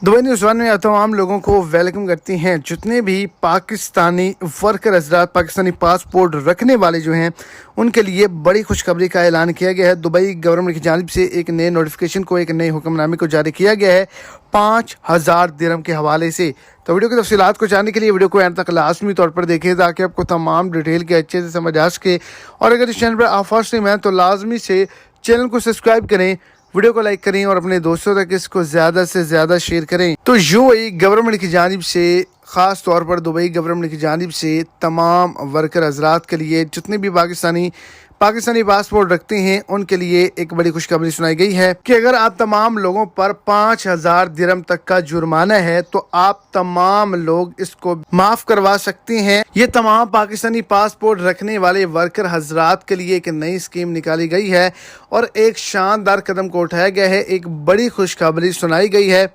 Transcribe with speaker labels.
Speaker 1: Dubai news one में आप तमाम लोगों को वेलकम करती हैं। जितने भी पाकिस्तानी वर्कर हजरात पाकिस्तानी पासपोर्ट रखने वाले जो हैं उनके लिए बड़ी खुशखबरी का ऐलान किया गया है। दुबई गवर्नमेंट की जानिब से एक नए नोटिफिकेशन को, एक नए हुक्मनामे को जारी किया गया है 5000 दिरहम के हवाले से। तो वीडियो की तफसीलात को जानने के लिए वीडियो को एंड तक लाजमी तौर पर देखें ताकि आपको तमाम डिटेल के अच्छे से समझ आ सके। और अगर इस चैनल पर आप फर्स्ट टाइम हैं तो लाजमी से चैनल को सब्सक्राइब करें, वीडियो को लाइक करें और अपने दोस्तों तक इसको ज़्यादा से ज़्यादा शेयर करें। तो यूएई गवर्नमेंट की जानिब से, ख़ास तौर पर दुबई गवर्नमेंट की जानिब से तमाम वर्कर हजरात के लिए, जितने भी पाकिस्तानी पासपोर्ट रखते हैं उनके लिए एक बड़ी खुशखबरी सुनाई गई है कि अगर आप तमाम लोगों पर 5000 दिरहम तक का जुर्माना है तो आप तमाम लोग इसको माफ़ करवा सकते हैं। ये तमाम पाकिस्तानी पासपोर्ट रखने वाले वर्कर हजरात के लिए एक नई स्कीम निकाली गई है और एक शानदार कदम को उठाया गया है, एक बड़ी खुशखबरी सुनाई गई है।